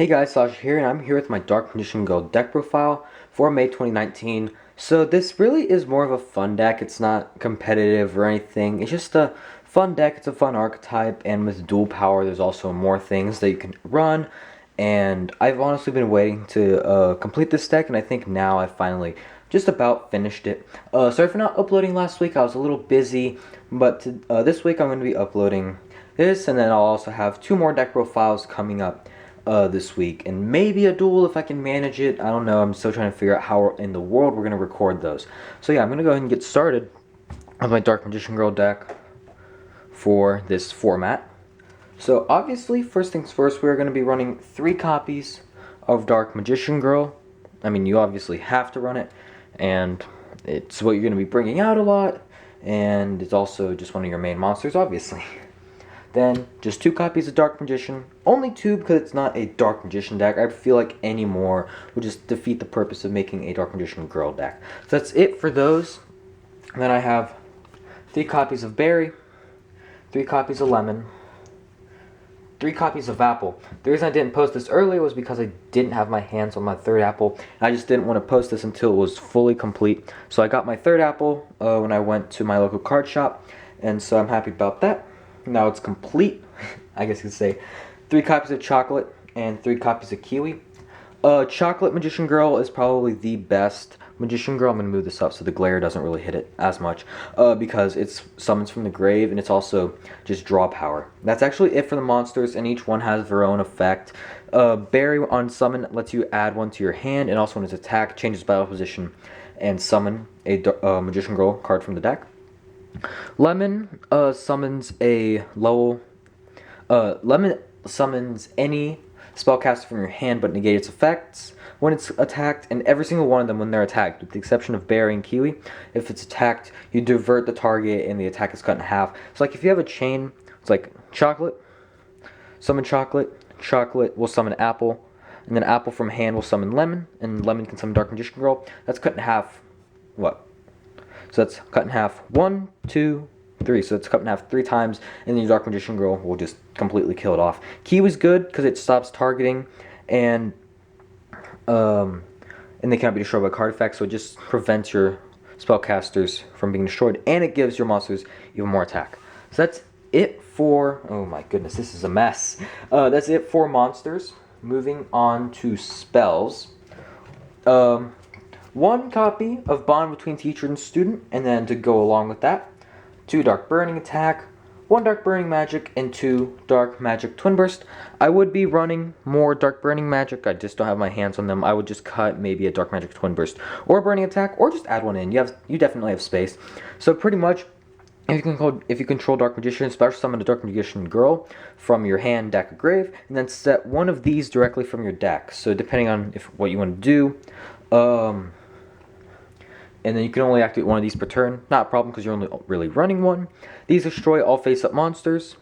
Hey guys, Sasha here, and I'm here with my Dark Magician Girl deck profile for May 2019. So this really is more of a fun deck. It's not competitive or anything. It's just a fun deck. It's a fun archetype, and with dual power, there's also more things that you can run. And I've honestly been waiting to complete this deck, and I think now I finally just about finished it. Sorry for not uploading last week. I was a little busy, but this week I'm going to be uploading this, and then I'll also have two more deck profiles coming up this week, and maybe a duel if I can manage it. I don't know. I'm still trying to figure out how in the world we're going to record those. So yeah, I'm going to go ahead and get started with my Dark Magician Girl deck for this format. So obviously, first things first, we're going to be running 3 copies of Dark Magician Girl. I mean, you obviously have to run it, and it's what you're going to be bringing out a lot, and it's also just one of your main monsters, obviously. Then, just 2 copies of Dark Magician. Only 2 because it's not a Dark Magician deck. I feel like any more would just defeat the purpose of making a Dark Magician Girl deck. So that's it for those. And then I have 3 copies of Berry, 3 copies of Lemon, 3 copies of Apple. The reason I didn't post this earlier was because I didn't have my hands on my 3rd apple. I just didn't want to post this until it was fully complete. So I got my 3rd apple when I went to my local card shop, and so I'm happy about that. Now it's complete, I guess you could say. 3 copies of Chocolate and 3 copies of Kiwi. Chocolate Magician Girl is probably the best Magician Girl. I'm going to move this up so the glare doesn't really hit it as much. Because it's summons from the grave, and it's also just draw power. That's actually it for the monsters, and each one has their own effect. Berry on summon lets you add 1 to your hand, and also when its attack changes battle position and summon a Magician Girl card from the deck. Lemon summons a level. Lemon summons any spellcaster from your hand but negate its effects when it's attacked, and every single one of them when they're attacked, with the exception of Berry and Kiwi. If it's attacked, you divert the target and the attack is cut in half. So like if you have a chain, it's like Chocolate, summon Chocolate, Chocolate will summon Apple, and then Apple from hand will summon Lemon, and Lemon can summon Dark Magician Girl. That's cut in half. What? So that's cut in half 1, 2, 3. So it's cut in half 3 times, and then your Dark Magician Girl will just completely kill it off. Kiwi's good because it stops targeting, and they cannot be destroyed by card effects, so it just prevents your spellcasters from being destroyed, and it gives your monsters even more attack. So that's it for... Oh my goodness, this is a mess. That's it for monsters. Moving on to spells. 1 copy of Bond Between Teacher and Student, and then to go along with that, 2 Dark Burning Attack, 1 Dark Burning Magic, and 2 Dark Magic Twin Burst. I would be running more Dark Burning Magic, I just don't have my hands on them. I would just cut maybe a Dark Magic Twin Burst, or a Burning Attack, or just add 1 in. You definitely have space. So pretty much, if you control Dark Magician, special summon a Dark Magician Girl from your hand, deck, or grave, and then set 1 of these directly from your deck. So depending on what you want to do, and then you can only activate 1 of these per turn. Not a problem because you're only really running 1. These destroy all face-up monsters.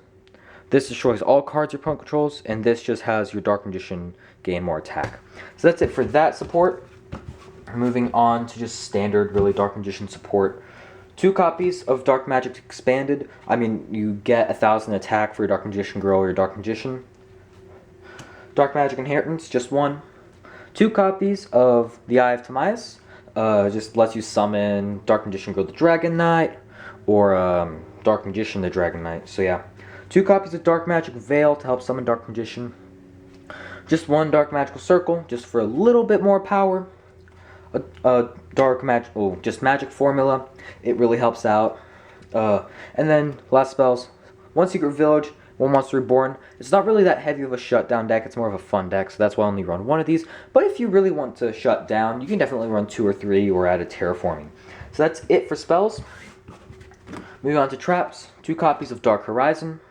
This destroys all cards your opponent controls. And this just has your Dark Magician gain more attack. So that's it for that support. Moving on to just standard, really, Dark Magician support. 2 copies of Dark Magic Expanded. I mean, you get 1,000 attack for your Dark Magician Girl or your Dark Magician. Dark Magic Inheritance, just 1. 2 copies of the Eye of Timaeus. Just lets you summon Dark Magician Girl the Dragon Knight, or Dark Magician the Dragon Knight. So yeah, 2 copies of Dark Magic Veil to help summon Dark Magician. Just 1 Dark Magical Circle, just for a little bit more power. Dark Magic, just Magic Formula. It really helps out. And then last spells, 1 Secret Village, 1 Monster Reborn. It's not really that heavy of a shutdown deck. It's more of a fun deck, so that's why I only run 1 of these. But if you really want to shut down, you can definitely run 2 or 3 or add a Terraforming. So that's it for spells. Moving on to traps. 2 copies of Dark Horizon.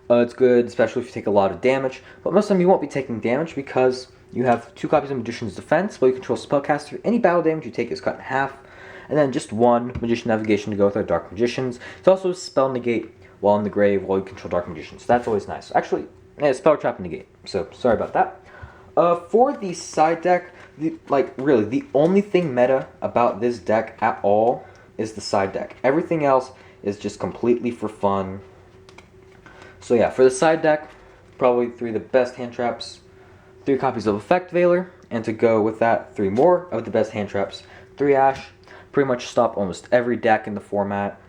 It's good, especially if you take a lot of damage. But most of the time you won't be taking damage because you have 2 copies of Magician's Defense. While you control Spellcaster, any battle damage you take is cut in half. And then just 1 Magician Navigation to go with our Dark Magicians. It's also Spell Negate while in the grave, while you control Dark Magicians. So that's always nice. Actually, yeah, Spell Trap and Negate. So, sorry about that. For the side deck, really, the only thing meta about this deck at all is the side deck. Everything else is just completely for fun. So yeah, for the side deck, probably 3 of the best hand traps. 3 copies of Effect Veiler, and to go with that, 3 more of the best hand traps. 3 Ash, pretty much stop almost every deck in the format.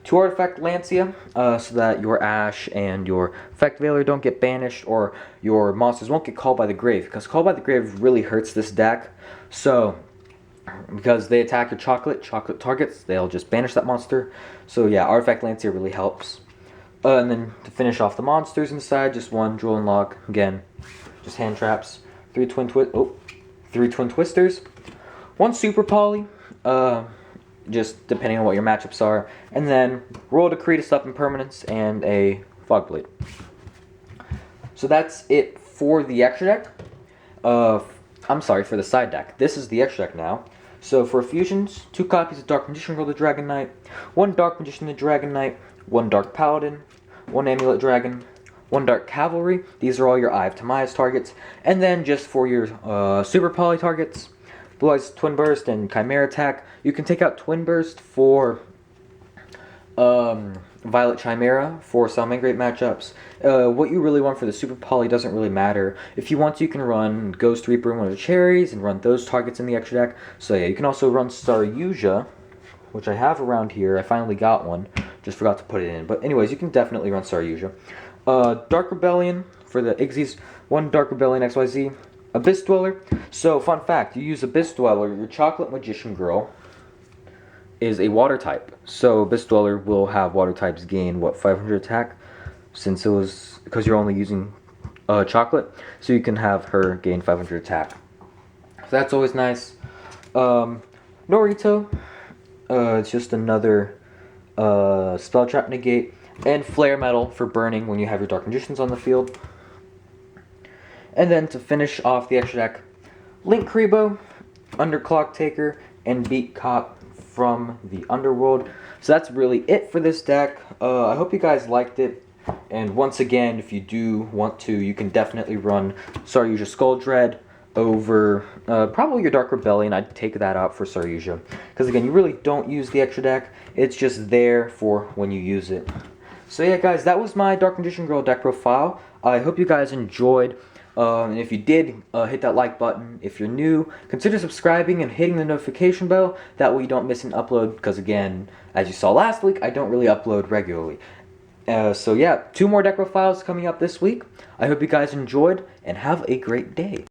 2 Artifact Lancia, so that your Ash and your Effect Veiler don't get banished, or your monsters won't get called by the grave, because Called by the Grave really hurts this deck. So, because they attack your chocolate targets, they'll just banish that monster. So yeah, Artifact Lancia really helps. And then to finish off the monsters inside, just 1 Jewel and Lock, again, just hand traps. 3 Twin Twisters, 1 Super Poly, just depending on what your matchups are, and then Royal Decree to stop impermanence, and a Fog Blade. So that's it for the extra deck. I'm sorry, for the side deck. This is the extra deck now. So for fusions, 2 copies of Dark Magician Girl the Dragon Knight, 1 Dark Magician the Dragon Knight, 1 Dark Paladin, 1 Amulet Dragon, 1 Dark Cavalry. These are all your Eye of Timaeus targets. And then just for your Super Poly targets, Blue Eyes Twin Burst and Chimera Attack. You can take out Twin Burst for Violet Chimera for Salamangreat matchups. What you really want for the Super Poly doesn't really matter. If you want to, you can run Ghost Reaper and one of the Cherries and run those targets in the extra deck. So yeah, you can also run Staryuja, which I have around here. I finally got one. Just forgot to put it in. But anyways, you can definitely run Staryuja. Dark Rebellion for the Igzies. 1 Dark Rebellion XYZ. Abyss Dweller. So, fun fact, you use Abyss Dweller, your Chocolate Magician Girl is a water type. So, Abyss Dweller will have water types gain, what, 500 attack? Since it was, because you're only using chocolate. So, you can have her gain 500 attack. So, that's always nice. Norito. It's just another Spell Trap Negate. And Flare Metal for burning when you have your Dark Magicians on the field. And then to finish off the extra deck, Link Kribo, Underclock Taker, and Beat Cop from the Underworld. So that's really it for this deck. I hope you guys liked it. And once again, if you do want to, you can definitely run Saryuja Skull Dread over probably your Dark Rebellion. I'd take that out for Saryuja. Because again, you really don't use the extra deck. It's just there for when you use it. So yeah, guys, that was my Dark Magician Girl deck profile. I hope you guys enjoyed. And if you did, hit that like button. If you're new, consider subscribing and hitting the notification bell. That way you don't miss an upload. Because again, as you saw last week, I don't really upload regularly. So yeah, 2 more deck profiles coming up this week. I hope you guys enjoyed and have a great day.